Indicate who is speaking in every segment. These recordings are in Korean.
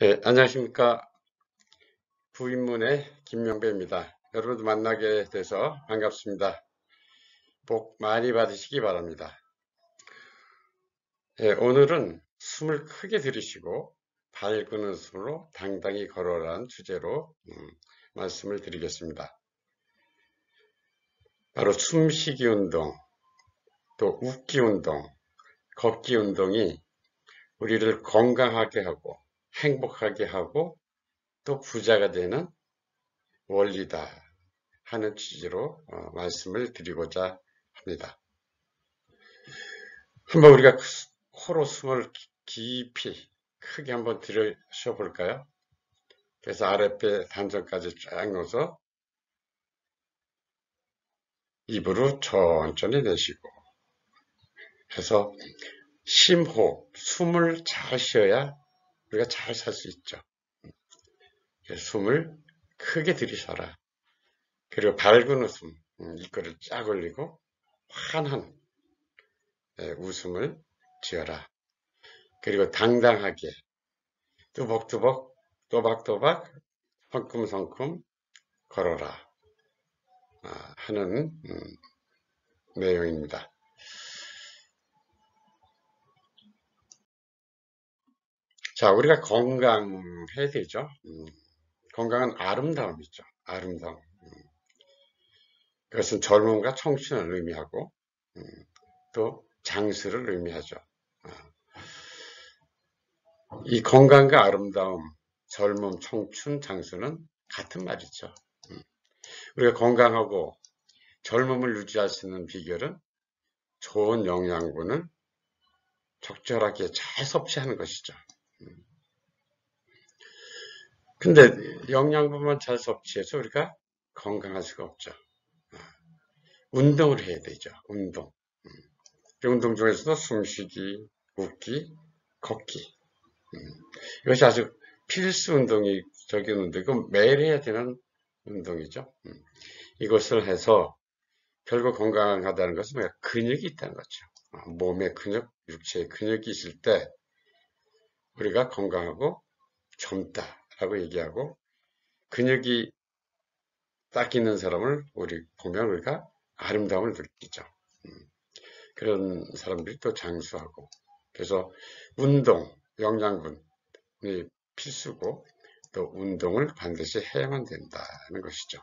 Speaker 1: 네, 안녕하십니까. 부인문의 김명배입니다. 여러분도 만나게 돼서 반갑습니다. 복 많이 받으시기 바랍니다. 네, 오늘은 숨을 크게 들이쉬고 밝은 웃음으로 당당히 걸어라는 주제로 말씀을 드리겠습니다. 바로 숨쉬기 운동, 또 웃기 운동, 걷기 운동이 우리를 건강하게 하고 행복하게 하고 또 부자가 되는 원리다 하는 취지로 말씀을 드리고자 합니다. 한번 우리가 코로 숨을 깊이 크게 한번 들이쉬어 볼까요? 그래서 아랫배 단전까지 쫙 넣어서 입으로 천천히 내쉬고 해서 심호흡, 숨을 잘 쉬어야 우리가 잘 살 수 있죠. 숨을 크게 들이쉬어라. 그리고 밝은 웃음, 입꼬리를 쫙 올리고 환한 웃음을 지어라. 그리고 당당하게 뚜벅뚜벅 또박또박 성큼성큼 걸어라 하는 내용입니다. 자, 우리가 건강해야 되죠. 건강은 아름다움이죠. 아름다움. 그것은 젊음과 청춘을 의미하고 또 장수를 의미하죠. 이 건강과 아름다움, 젊음, 청춘, 장수는 같은 말이죠. 우리가 건강하고 젊음을 유지할 수 있는 비결은 좋은 영양분을 적절하게 잘 섭취하는 것이죠. 근데 영양분만 잘 섭취해서 우리가 건강할 수가 없죠. 운동을 해야 되죠. 운동. 운동 중에서도 숨쉬기, 웃기, 걷기. 이것이 아주 필수 운동적인 운동이고 매일 해야 되는 운동이죠. 이것을 해서 결국 건강하다는 것은 뭐야? 근육이 있다는 거죠. 몸의 근육, 육체의 근육이 있을 때 우리가 건강하고 젊다라고 얘기하고 근육이 딱 있는 사람을 보면 우리가 아름다움을 느끼죠. 그런 사람들이 또 장수하고 그래서 운동, 영양분이 필수고 또 운동을 반드시 해야만 된다는 것이죠.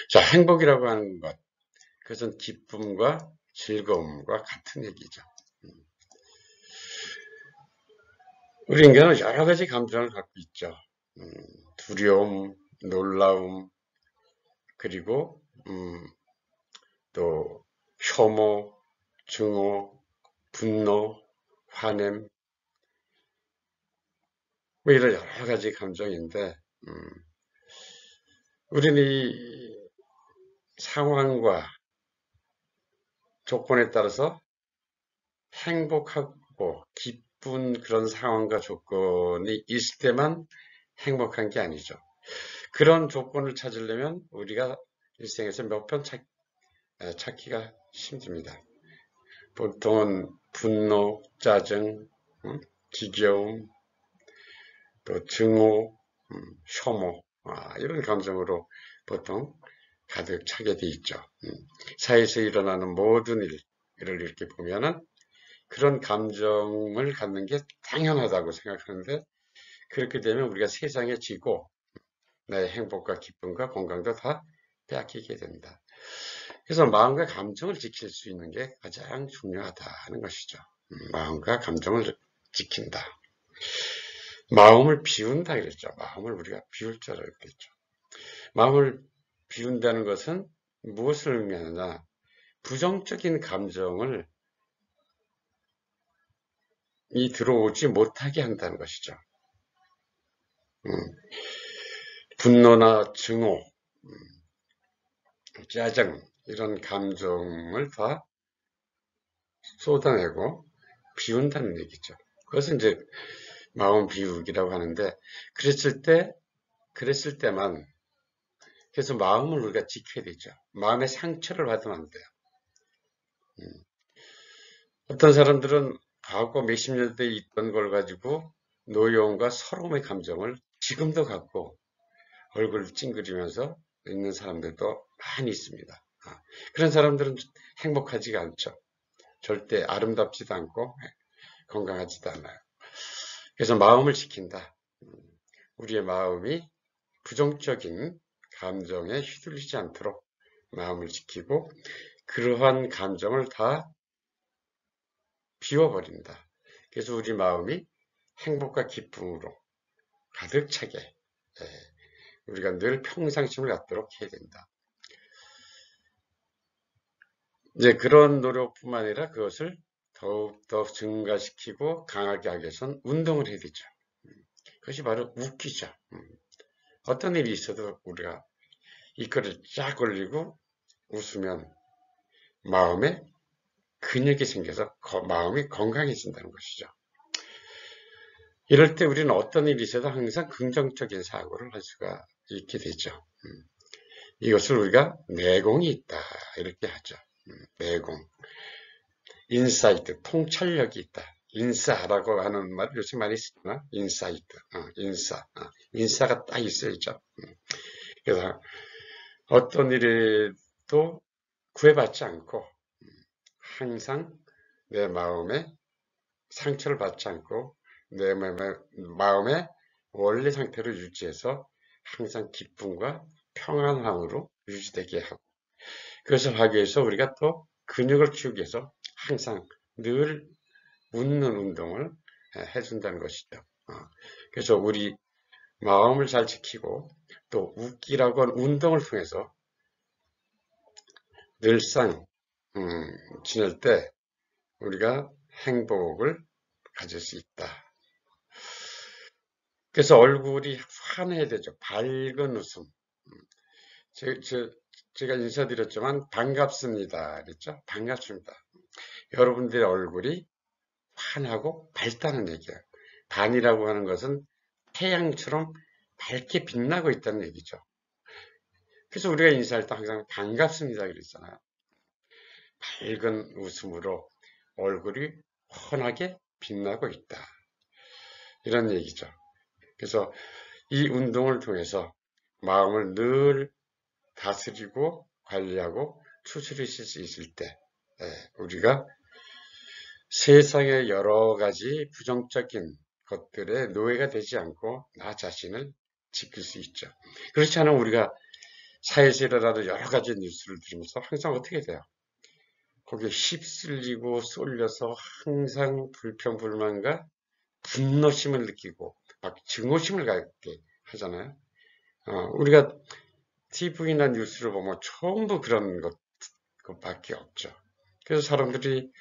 Speaker 1: 자, 행복이라고 하는 것, 그것은 기쁨과 즐거움과 같은 얘기죠. 우리 인간은 여러 가지 감정을 갖고 있죠. 두려움, 놀라움, 그리고 또 혐오, 증오, 분노, 화냄, 뭐 이런 여러 가지 감정인데 우리는 이 상황과 조건에 따라서 행복하고 기쁜 그런 상황과 조건이 있을 때만 행복한 게 아니죠. 그런 조건을 찾으려면 우리가 일생에서 몇 번 찾기가 힘듭니다. 보통은 분노, 짜증, 지겨움, 또 증오, 혐오 이런 감정으로 보통 가득 차게 돼 있죠. 사회에서 일어나는 모든 일을 이렇게 보면은 그런 감정을 갖는 게 당연하다고 생각하는데 그렇게 되면 우리가 세상에 지고 나의 행복과 기쁨과 건강도 다 빼앗기게 된다. 그래서 마음과 감정을 지킬 수 있는 게 가장 중요하다는 것이죠. 마음과 감정을 지킨다. 마음을 비운다 그랬죠. 마음을 우리가 비울 줄 알아야 그랬죠. 마음을 비운다는 것은 무엇을 의미하느냐? 부정적인 감정을 들어오지 못하게 한다는 것이죠. 분노나 증오, 짜증 이런 감정을 다 쏟아내고 비운다는 얘기죠. 그것은 이제 마음 비우기라고 하는데 그랬을 때만 그래서 마음을 우리가 지켜야 되죠. 마음의 상처를 받으면 안 돼요. 어떤 사람들은 과거 몇십 년대에 있던 걸 가지고 노여움과 서러움의 감정을 지금도 갖고 얼굴을 찡그리면서 있는 사람들도 많이 있습니다. 그런 사람들은 행복하지가 않죠. 절대 아름답지도 않고 건강하지도 않아요. 그래서 마음을 지킨다. 우리의 마음이 부정적인 감정에 휘둘리지 않도록 마음을 지키고 그러한 감정을 다 비워버린다. 그래서 우리 마음이 행복과 기쁨으로 가득 차게 우리가 늘 평상심을 갖도록 해야 된다. 이제 그런 노력뿐만 아니라 그것을 더욱더 증가시키고 강하게 하기 위해서는 운동을 해야 되죠. 그것이 바로 웃기죠. 어떤 일이 있어도 우리가 이거를 쫙 올리고 웃으면 마음에 근육이 생겨서 마음이 건강해진다는 것이죠. 이럴 때 우리는 어떤 일이 있어도 항상 긍정적인 사고를 할 수가 있게 되죠. 이것을 우리가 내공이 있다 이렇게 하죠. 내공, 인사이트, 통찰력이 있다. 인사라고 하는 말 요새 많이 쓰잖아. 인사이트, 인사가 딱 있어야죠. 그래서 어떤 일에도 구애받지 않고 항상 내 마음에 상처를 받지 않고 내 마음의 원래 상태를 유지해서 항상 기쁨과 평안함으로 유지되게 하고 그것을 하기 위해서 우리가 또 근육을 키우기 위해서 항상 늘 웃는 운동을 해준다는 것이죠. 그래서 우리 마음을 잘 지키고 또 웃기라고 하는 운동을 통해서 늘상 지낼 때 우리가 행복을 가질 수 있다. 그래서 얼굴이 환해야 되죠. 밝은 웃음. 제가 인사드렸지만 반갑습니다. 그랬죠? 반갑습니다. 여러분들의 얼굴이 환하고 밝다는 얘기예요. 반이라고 하는 것은 태양처럼 밝게 빛나고 있다는 얘기죠. 그래서 우리가 인사할 때 항상 반갑습니다. 그랬잖아요. 밝은 웃음으로 얼굴이 환하게 빛나고 있다. 이런 얘기죠. 그래서 이 운동을 통해서 마음을 늘 다스리고 관리하고 추스리실 수 있을 때 우리가 세상의 여러 가지 부정적인 것들의 노예가 되지 않고 나 자신을 지킬 수 있죠. 그렇지 않으면 우리가 사회에서 일어나는 여러 가지 뉴스를 들으면서 항상 어떻게 돼요? 거기에 휩쓸리고 쏠려서 항상 불평불만과 분노심을 느끼고 막 증오심을 갖게 하잖아요. 우리가 TV나 뉴스를 보면 전부 그런 것밖에 없죠. 그래서 사람들이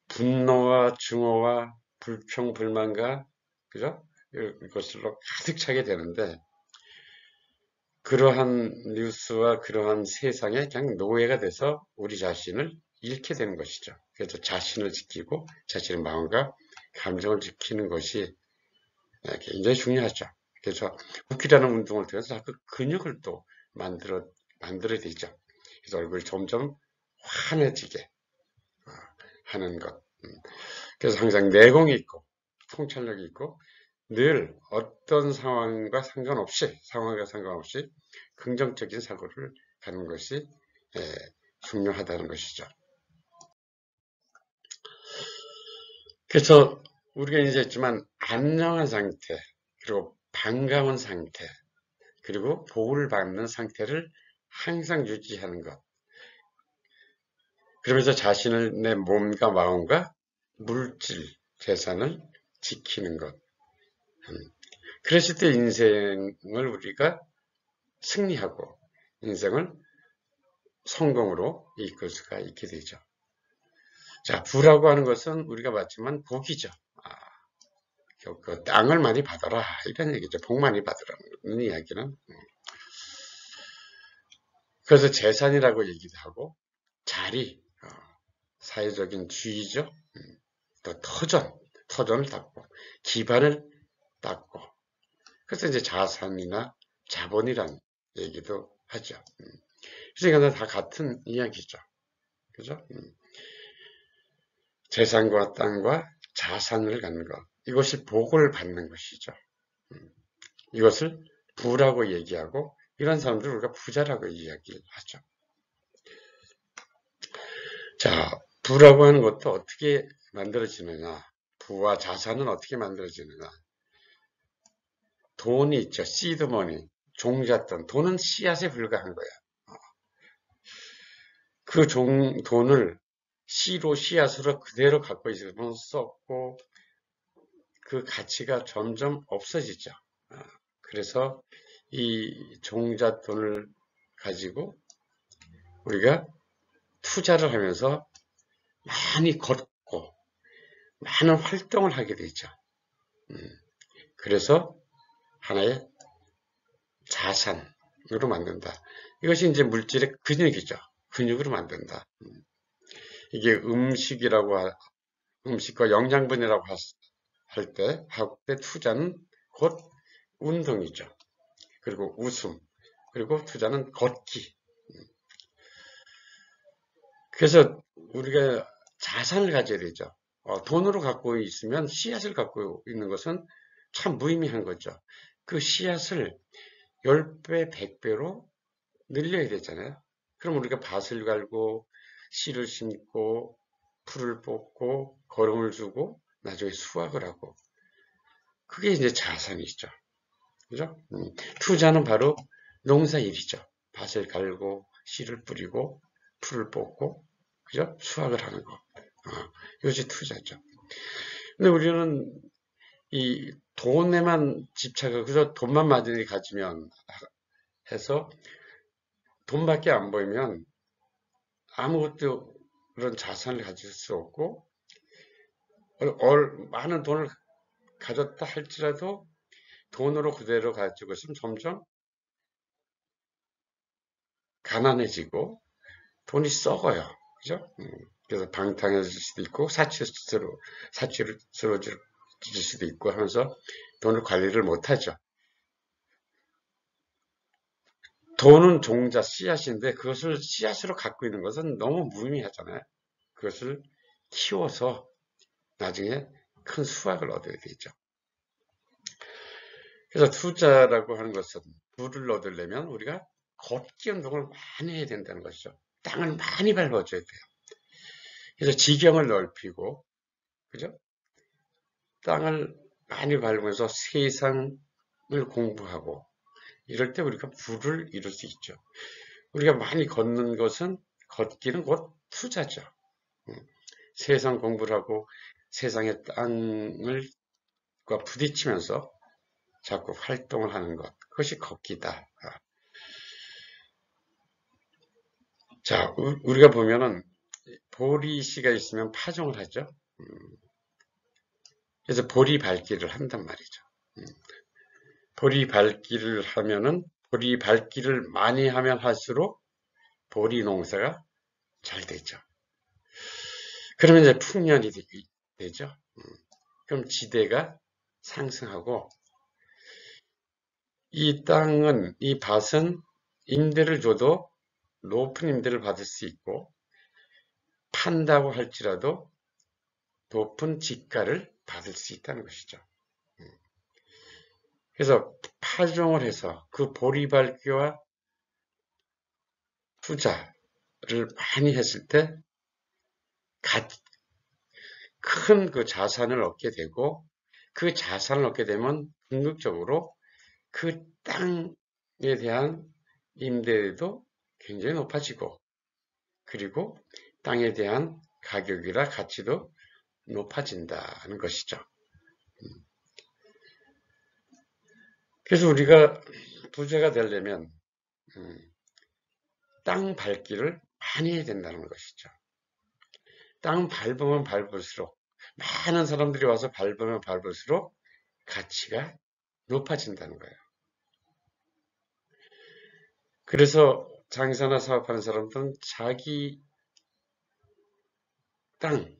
Speaker 1: 분노와 증오와 불평불만과 그죠? 이것으로 가득 차게 되는데 그러한 뉴스와 그러한 세상에 그냥 노예가 돼서 우리 자신을 잃게 되는 것이죠. 그래서 자신을 지키고 자신의 마음과 감정을 지키는 것이 굉장히 중요하죠. 그래서 웃기라는 운동을 통해서 그 근육을 또 만들어야 되죠. 그래서 얼굴이 점점 환해지게 하는 것. 그래서 항상 내공이 있고 통찰력이 있고 늘 어떤 상황과 상관없이 긍정적인 사고를 가는 것이 중요하다는 것이죠. 그래서 우리가 이제 했지만 안녕한 상태 그리고 반가운 상태 그리고 보호를 받는 상태를 항상 유지하는 것. 그러면서 자신을 내 몸과 마음과 물질, 재산을 지키는 것. 그랬을 때 인생을 우리가 승리하고 인생을 성공으로 이끌 수가 있게 되죠. 자, 부라고 하는 것은 우리가 봤지만 복이죠. 그 땅을 많이 받아라 이런 얘기죠. 복 많이 받으라는 이야기는. 그래서 재산이라고 얘기도 하고 자리, 사회적인 지위죠. 또 터전을 닦고 기반을 닦고 그래서 이제 자산이나 자본이란 얘기도 하죠. 그래서 이거는 다 같은 이야기죠. 그죠? 재산과 땅과 자산을 갖는 것. 이것이 복을 받는 것이죠. 이것을 부라고 얘기하고 이런 사람들을 우리가 부자라고 이야기하죠. 자, 부라고 하는 것도 어떻게 만들어지느냐? 부와 자산은 어떻게 만들어지느냐? 돈이 있죠. 시드머니, 종잣돈. 돈은 씨앗에 불과한 거야. 그 돈을 씨앗으로 그대로 갖고 있으면 썼고 그 가치가 점점 없어지죠. 그래서 이 종잣돈을 가지고 우리가 투자를 하면서 많이 걷고 많은 활동을 하게 되죠. 그래서 하나의 자산으로 만든다. 이것이 이제 물질의 근육이죠. 근육으로 만든다. 이게 음식과 영양분이라고 할 때 투자는 곧 운동이죠. 그리고 웃음, 그리고 투자는 걷기. 그래서 우리가 자산을 가져야 되죠. 돈으로 갖고 있으면 씨앗을 갖고 있는 것은 참 무의미한 거죠. 그 씨앗을 10배, 100배로 늘려야 되잖아요. 그럼 우리가 밭을 갈고 씨를 심고 풀을 뽑고 거름을 주고 나중에 수확을 하고 그게 이제 자산이죠. 그죠? 투자는 바로 농사일이죠. 밭을 갈고 씨를 뿌리고 풀을 뽑고 그죠? 수확을 하는 거. 이것이 투자죠. 근데 우리는 이 돈에만 집착하고 그저 돈만 많이 가지면 해서 돈밖에 안 보이면 아무것도 그런 자산을 가질 수 없고 많은 돈을 가졌다 할지라도 돈으로 그대로 가지고 있으면 점점 가난해지고 돈이 썩어요. 그죠? 그래서 방탕해질 수도 있고 사치스러워질 수도 있고 하면서 돈을 관리를 못하죠. 돈은 종자 씨앗인데 그것을 씨앗으로 갖고 있는 것은 너무 무의미하잖아요. 그것을 키워서 나중에 큰 수확을 얻어야 되죠. 그래서 투자라고 하는 것은 부를 얻으려면 우리가 걷기 운동을 많이 해야 된다는 것이죠. 땅을 많이 밟아줘야 돼요. 그래서 지경을 넓히고, 그죠? 땅을 많이 밟으면서 세상을 공부하고, 이럴 때 우리가 부를 이룰 수 있죠. 우리가 많이 걷기는 곧 투자죠. 세상 공부를 하고 세상의 땅을과 부딪히면서 자꾸 활동을 하는 것. 그것이 걷기다. 자, 우리가 보면은 보리씨가 있으면 파종을 하죠. 그래서 보리밟기를 한단 말이죠. 보리밟기를 하면은 보리밟기를 많이 하면 할수록 보리 농사가 잘 되죠. 그러면 이제 풍년이 되죠. 그럼 지대가 상승하고 이 밭은 임대를 줘도 높은 임대를 받을 수 있고 판다고 할지라도 높은 지가를 받을 수 있다는 것이죠. 그래서 파종을 해서 그 보리밟기와 투자를 많이 했을 때 큰 그 자산을 얻게 되고 그 자산을 얻게 되면 궁극적으로 그 땅에 대한 임대도 굉장히 높아지고 그리고 땅에 대한 가격이나 가치도 높아진다는 것이죠. 그래서 우리가 부자가 되려면 땅 밟기를 많이 해야 된다는 것이죠. 땅 밟으면 밟을수록 많은 사람들이 와서 밟으면 밟을수록 가치가 높아진다는 거예요. 그래서 장사나 사업하는 사람들은 자기 땅,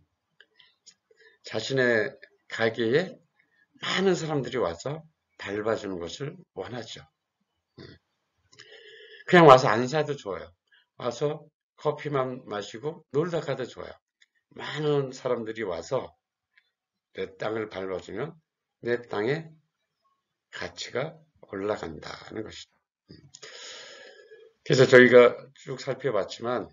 Speaker 1: 자신의 가게에 많은 사람들이 와서 밟아주는 것을 원하죠. 그냥 와서 안 사도 좋아요. 와서 커피만 마시고 놀다 가도 좋아요. 많은 사람들이 와서 내 땅을 밟아주면 내 땅의 가치가 올라간다는 것이죠. 그래서 저희가 쭉 살펴봤지만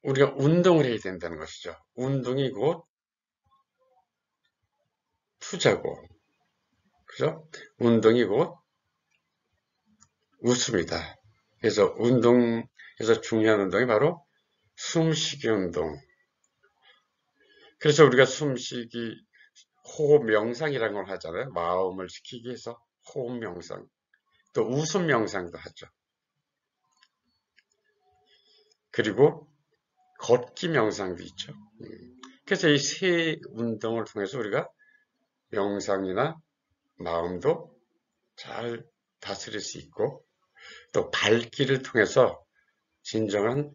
Speaker 1: 우리가 운동을 해야 된다는 것이죠. 운동이 곧 투자고, 그죠? 운동이 곧 웃음이다. 그래서 운동에서 중요한 운동이 바로 숨쉬기 운동. 그래서 우리가 숨쉬기, 호흡 명상이라는 걸 하잖아요. 마음을 지키기 위해서 호흡 명상, 또 웃음 명상도 하죠. 그리고 걷기 명상도 있죠. 그래서 이 세 운동을 통해서 우리가 명상이나 마음도 잘 다스릴 수 있고, 또 발길을 통해서 진정한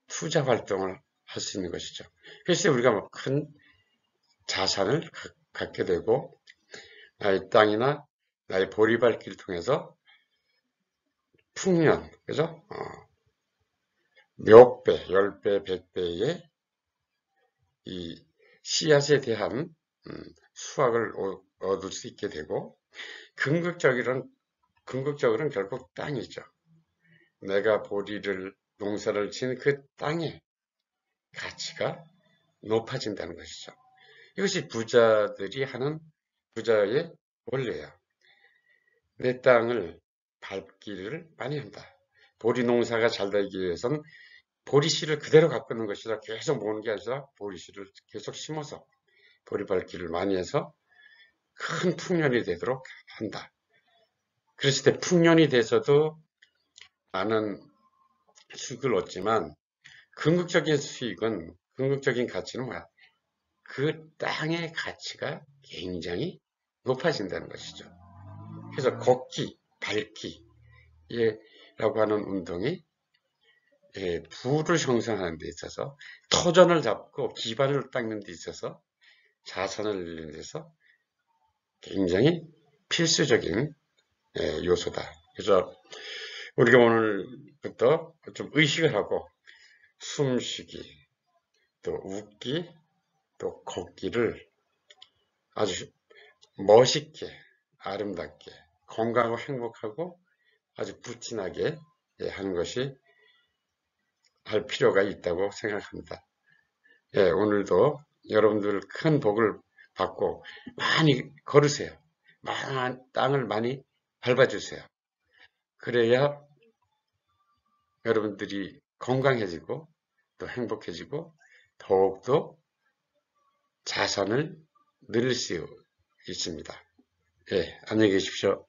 Speaker 1: 투자 활동을 할 수 있는 것이죠. 그래서 우리가 큰 자산을 갖게 되고, 나의 땅이나 나의 보리발길을 통해서 풍년, 그죠? 몇 배, 10배, 100배의 이 씨앗에 대한 수확을 얻을 수 있게 되고, 궁극적으로는 결국 땅이죠. 내가 농사를 지은 그 땅의 가치가 높아진다는 것이죠. 이것이 부자들이 하는 부자의 원리예요. 내 땅을 밟기를 많이 한다. 보리 농사가 잘 되기 위해서는 보리씨를 그대로 갖고 있는 것이라 계속 모으는 게 아니라 보리씨를 계속 심어서 보리 밟기를 많이 해서 큰 풍년이 되도록 한다. 그랬을 때 풍년이 돼서도 많은 수익을 얻지만 궁극적인 가치는 뭐야? 그 땅의 가치가 굉장히 높아진다는 것이죠. 그래서 걷기, 밟기, 라고 하는 운동이 부를 형성하는 데 있어서 터전을 잡고 기반을 닦는 데 있어서 자산을 늘리는 데서 굉장히 필수적인 요소다. 그래서 우리가 오늘부터 좀 의식을 하고 숨쉬기, 또 웃기, 또 걷기를 아주 멋있게, 아름답게, 건강하고 행복하고 아주 부티나게 하는 것이 할 필요가 있다고 생각합니다. 오늘도 여러분들 큰 복을 받고 많이 걸으세요. 땅을 많이 밟아주세요. 그래야 여러분들이 건강해지고 또 행복해지고 더욱더 자산을 늘릴 수 있습니다. 안녕히 계십시오.